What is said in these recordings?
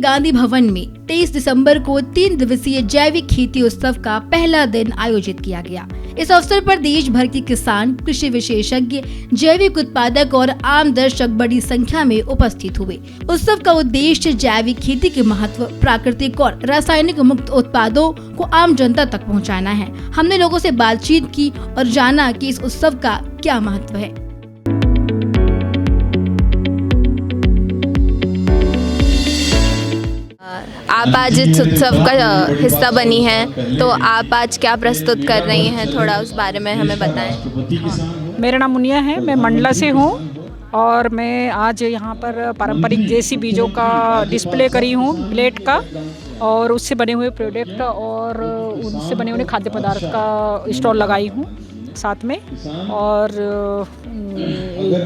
गांधी भवन में 23 दिसंबर को 3 दिवसीय जैविक खेती उत्सव का पहला दिन आयोजित किया गया। इस अवसर पर देश भर के किसान, कृषि विशेषज्ञ, जैविक उत्पादक और आम दर्शक बड़ी संख्या में उपस्थित हुए। उत्सव का उद्देश्य जैविक खेती के महत्व, प्राकृतिक और रासायनिक मुक्त उत्पादों को आम जनता तक पहुंचाना है। हमने लोगों से बातचीत की और जाना कि इस उत्सव का क्या महत्व है। आप आज इस उत्सव का हिस्सा बनी हैं, तो आप आज क्या प्रस्तुत कर रही हैं, थोड़ा उस बारे में हमें बताएं। मेरा नाम मुनिया है, मैं मंडला से हूँ और मैं आज यहाँ पर पारंपरिक देसी बीजों का डिस्प्ले करी हूँ, मिलेट का, और उससे बने हुए प्रोडक्ट और उनसे बने हुए खाद्य पदार्थ का स्टॉल लगाई हूँ साथ में। और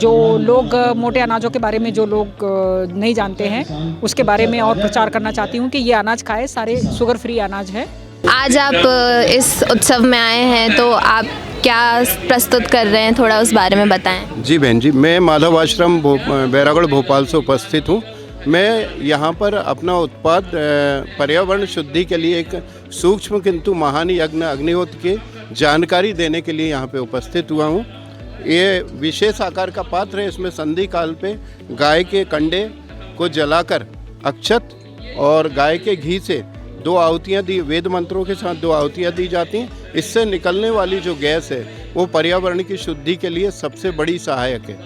जो लोग मोटे अनाजों के बारे में जो लोग नहीं जानते हैं उसके बारे में और प्रचार करना चाहती हूँ कि ये अनाज खाए, सारे शुगर फ्री अनाज है। आज आप इस उत्सव में आए हैं, तो आप क्या प्रस्तुत कर रहे हैं, थोड़ा उस बारे में बताएं। जी बहन जी, मैं माधव आश्रम बैरागढ़ भोपाल से उपस्थित हूँ। मैं यहाँ पर अपना उत्पाद पर्यावरण शुद्धि के लिए एक सूक्ष्म किंतु महान यज्ञ अग्निहोत्र की जानकारी देने के लिए यहाँ पे उपस्थित हुआ हूँ। ये विशेष आकार का पात्र है। इसमें संधि काल पे गाय के कंडे को जलाकर अक्षत और गाय के घी से 2 आहुतियाँ दी, वेद मंत्रों के साथ 2 आहुतियाँ दी जाती हैं। इससे निकलने वाली जो गैस है वो पर्यावरण की शुद्धि के लिए सबसे बड़ी सहायक है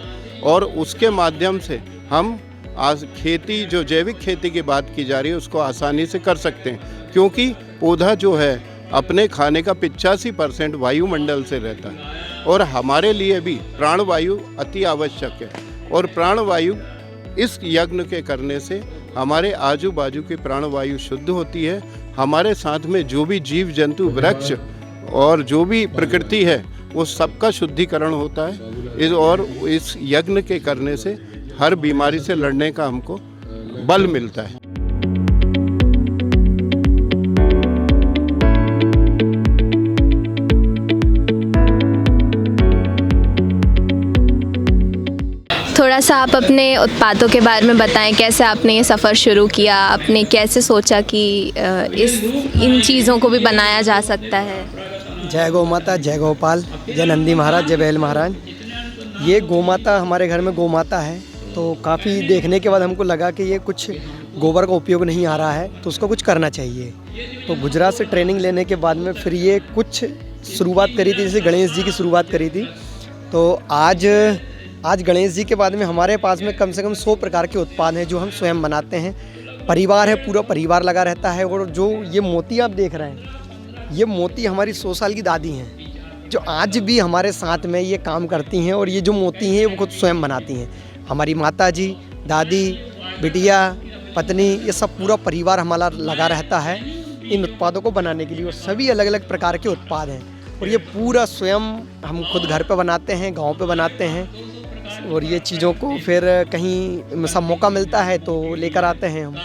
और उसके माध्यम से हम आज खेती, जो जैविक खेती की बात की जा रही है, उसको आसानी से कर सकते हैं, क्योंकि पौधा जो है अपने खाने का 85% वायुमंडल से रहता है और हमारे लिए भी प्राणवायु अति आवश्यक है। और प्राणवायु इस यज्ञ के करने से हमारे आजू बाजू की प्राणवायु शुद्ध होती है। हमारे साथ में जो भी जीव जंतु, वृक्ष और जो भी प्रकृति है वो सबका शुद्धिकरण होता है। और इस यज्ञ के करने से हर बीमारी से लड़ने का हमको बल मिलता है। थोड़ा सा आप अपने उत्पादों के बारे में बताएं, कैसे आपने ये सफ़र शुरू किया, आपने कैसे सोचा कि इन चीज़ों को भी बनाया जा सकता है। जय गौ माता, जय गोपाल, जय नंदी महाराज, जय बैल महाराज। ये गौ माता, हमारे घर में गौ माता है, तो काफ़ी देखने के बाद हमको लगा कि ये कुछ गोबर का उपयोग नहीं आ रहा है, तो उसको कुछ करना चाहिए। तो गुजरात से ट्रेनिंग लेने के बाद में फिर ये कुछ शुरुआत करी थी, जैसे गणेश जी की शुरुआत करी थी। तो आज गणेश जी के बाद में हमारे पास में कम से कम 100 प्रकार के उत्पाद हैं जो हम स्वयं बनाते हैं। परिवार है, पूरा परिवार लगा रहता है। और जो ये मोती आप देख रहे हैं, ये मोती हमारी 100 साल की दादी हैं जो आज भी हमारे साथ में ये काम करती हैं। और ये जो मोती हैं वो खुद स्वयं बनाती हैं। हमारी माता जी, दादी, बिटिया, पत्नी, ये सब पूरा परिवार हमारा लगा रहता है इन उत्पादों को बनाने के लिए। और सभी अलग अलग प्रकार के उत्पाद हैं और ये पूरा स्वयं हम खुद घर पे बनाते हैं, गांव पे बनाते हैं। और ये चीज़ों को फिर कहीं सब मौका मिलता है तो लेकर आते हैं हम।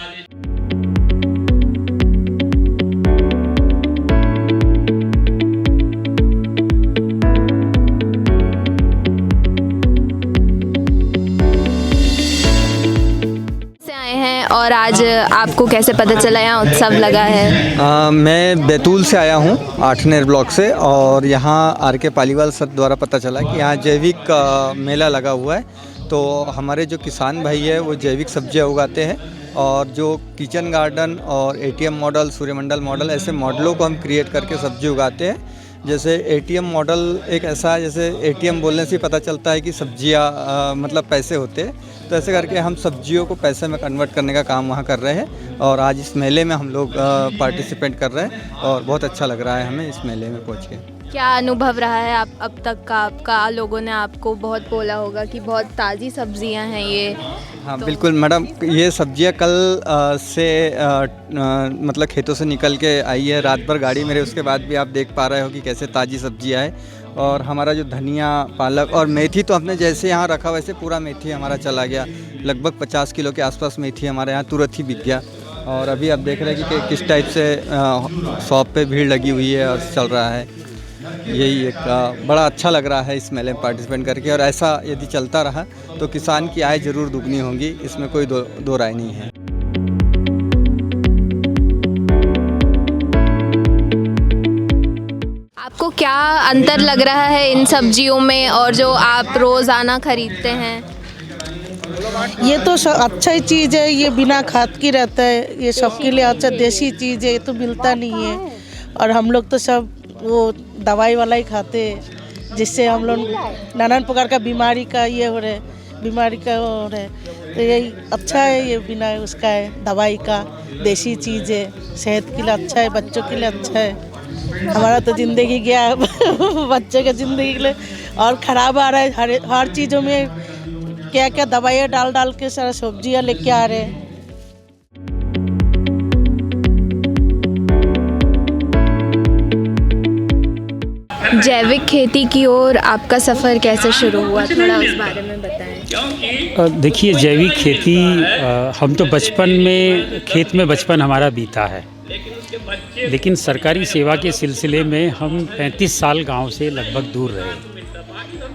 और आज आपको कैसे पता चला यहाँ उत्सव लगा है? मैं बैतूल से आया हूँ, आठनेर ब्लॉक से, और यहाँ आर के पालीवाल सर द्वारा पता चला कि यहाँ जैविक मेला लगा हुआ है। तो हमारे जो किसान भाई है वो जैविक सब्जियाँ उगाते हैं और जो किचन गार्डन और एटीएम मॉडल, सूर्यमंडल मॉडल, ऐसे मॉडलों को हम क्रिएट करके सब्जी उगाते हैं। जैसे एटीएम मॉडल एक ऐसा है, जैसे एटीएम बोलने से पता चलता है कि सब्जियां मतलब पैसे होते हैं, तो ऐसे करके हम सब्जियों को पैसे में कन्वर्ट करने का काम वहाँ कर रहे हैं। और आज इस मेले में हम लोग पार्टिसिपेट कर रहे हैं और बहुत अच्छा लग रहा है हमें इस मेले में पहुँच के। क्या अनुभव रहा है आप अब तक का आपका? लोगों ने आपको बहुत बोला होगा कि बहुत ताज़ी सब्जियां हैं ये। हाँ बिल्कुल मैडम, ये सब्जियां कल से मतलब खेतों से निकल के आई है, रात भर गाड़ी मेरे, उसके बाद भी आप देख पा रहे हो कि कैसे ताज़ी सब्जियां है। और हमारा जो धनिया, पालक और मेथी, तो हमने जैसे यहाँ रखा वैसे पूरा मेथी हमारा चला गया। लगभग 50 किलो के आसपास मेथी हमारे यहाँ तुरंत ही बिक गया। और अभी आप देख रहे हैं कि किस टाइप से शॉप पे भीड़ लगी हुई है और चल रहा है। यही एक बड़ा अच्छा लग रहा है इस मेले में पार्टिसिपेट करके। और ऐसा यदि चलता रहा तो किसान की आय ज़रूर दुगनी होगी, इसमें कोई दो राय नहीं है। क्या अंतर लग रहा है इन सब्जियों में और जो आप रोज़ाना खरीदते हैं? ये तो अच्छा ही चीज़ है, ये बिना खाद की रहता है, ये सबके लिए अच्छा देसी चीज़ है, ये तो मिलता नहीं है। और हम लोग तो सब वो दवाई वाला ही खाते हैं, जिससे हम लोग नाना प्रकार का बीमारी का ये हो रहे, बीमारी का हो रहे। तो यही अच्छा है, ये बिना उसका है, दवाई का देसी चीज़ है, सेहत के लिए अच्छा है, बच्चों के लिए अच्छा है। हमारा तो ज़िंदगी गया बच्चे का ज़िंदगी के लिए और ख़राब आ रहा है। हर चीज़ों में क्या क्या दवाइयाँ डाल डाल के सारा सब्जियाँ लेके आ रहे हैं। जैविक खेती की ओर आपका सफ़र कैसे शुरू हुआ, थोड़ा उस बारे में बताएं। देखिए, जैविक खेती हम तो बचपन में खेत में बचपन हमारा बीता है, लेकिन सरकारी सेवा के सिलसिले में हम 35 साल गांव से लगभग दूर रहे।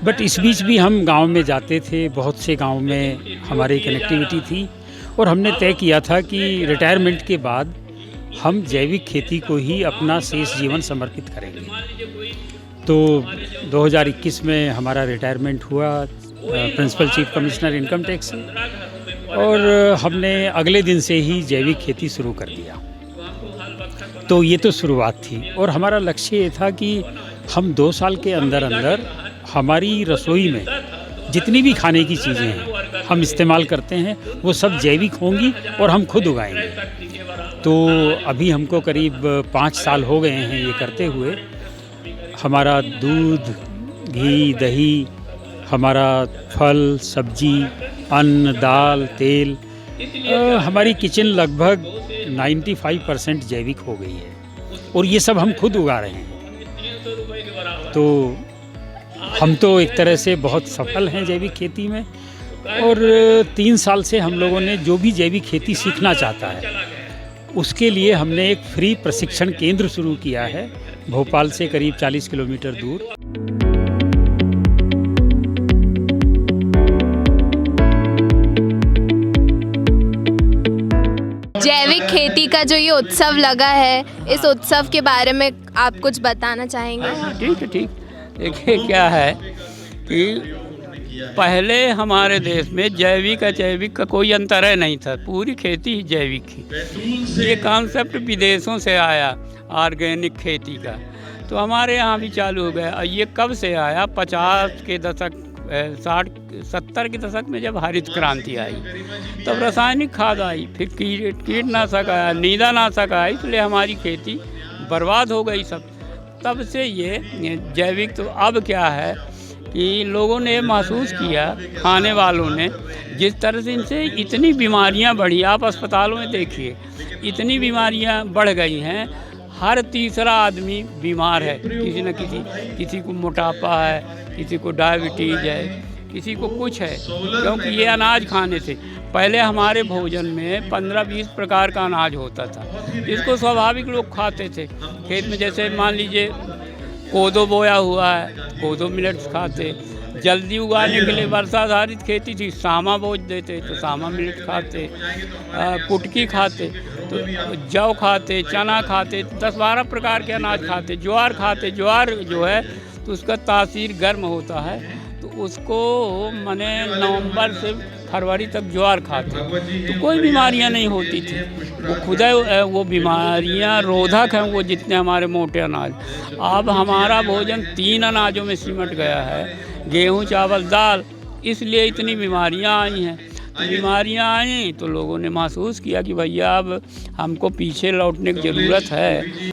बट इस बीच भी हम गांव में जाते थे, बहुत से गांव में हमारी कनेक्टिविटी थी और हमने तय किया था कि रिटायरमेंट के बाद हम जैविक खेती को ही अपना शेष जीवन समर्पित करेंगे। तो 2021 में हमारा रिटायरमेंट हुआ principal chief commissioner income tax से, और हमने अगले दिन से ही जैविक खेती शुरू कर दिया। तो ये तो शुरुआत थी और हमारा लक्ष्य ये था कि हम 2 साल के अंदर अंदर हमारी रसोई में जितनी भी खाने की चीज़ें हैं हम इस्तेमाल करते हैं वो सब जैविक होंगी और हम खुद उगाएंगे। तो अभी हमको करीब 5 साल हो गए हैं ये करते हुए। हमारा दूध, घी, दही, हमारा फल, सब्जी, अन्न, दाल, तेल, हमारी किचन लगभग 95% जैविक हो गई है और ये सब हम खुद उगा रहे हैं। तो हम तो एक तरह से बहुत सफल हैं जैविक खेती में। और 3 साल से हम लोगों ने जो भी जैविक खेती सीखना चाहता है उसके लिए हमने एक फ्री प्रशिक्षण केंद्र शुरू किया है भोपाल से करीब 40 किलोमीटर दूर। जैविक खेती का जो ये उत्सव लगा है, इस उत्सव के बारे में आप कुछ बताना चाहेंगे? ठीक है, ठीक। देखिए क्या है कि पहले हमारे देश में जैविक अजैविक का कोई अंतर है नहीं था, पूरी खेती ही जैविक थी। ये कॉन्सेप्ट विदेशों से आया ऑर्गेनिक खेती का, तो हमारे यहाँ भी चालू हो गया। और ये कब से आया? 50 के दशक 60-70 के दशक में जब हरित क्रांति आई, तब रासायनिक खाद आई, फिर कीटनाशक आया, नींदानाशक आया, इसलिए हमारी खेती बर्बाद हो गई सब। तब से ये जैविक। तो अब क्या है कि लोगों ने महसूस किया, खाने वालों ने, जिस तरह से इनसे इतनी बीमारियां बढ़ी। आप अस्पतालों में देखिए, इतनी बीमारियां बढ़ गई हैं, हर तीसरा आदमी बीमार है, किसी न किसी को मोटापा है, किसी को डायबिटीज़ है, किसी को कुछ है, क्योंकि ये अनाज खाने से। पहले हमारे भोजन में 15-20 प्रकार का अनाज होता था, जिसको स्वाभाविक लोग खाते थे। खेत में जैसे मान लीजिए कोदो बोया हुआ है, कोदो मिलेट्स खाते। जल्दी उगाने के लिए वर्षा आधारित खेती थी, सामा बोझ देते तो सामा मिलेट खाते, कुटकी खाते, तो जौ खाते, चना खाते, 10-12 प्रकार के अनाज खाते। ज्वार खाते। ज्वार जो है तो उसका तासीर गर्म होता है, तो उसको माने नवंबर से फरवरी तक ज्वार खाते, तो कोई बीमारियां नहीं होती थी। वो खुद वो बीमारियां रोधक हैं, वो जितने हमारे मोटे अनाज। अब हमारा भोजन 3 अनाजों में सिमट गया है, गेहूं, चावल, दाल, इसलिए इतनी बीमारियां आई हैं। बीमारियां आई तो लोगों ने महसूस किया कि भैया अब हमको पीछे लौटने की ज़रूरत है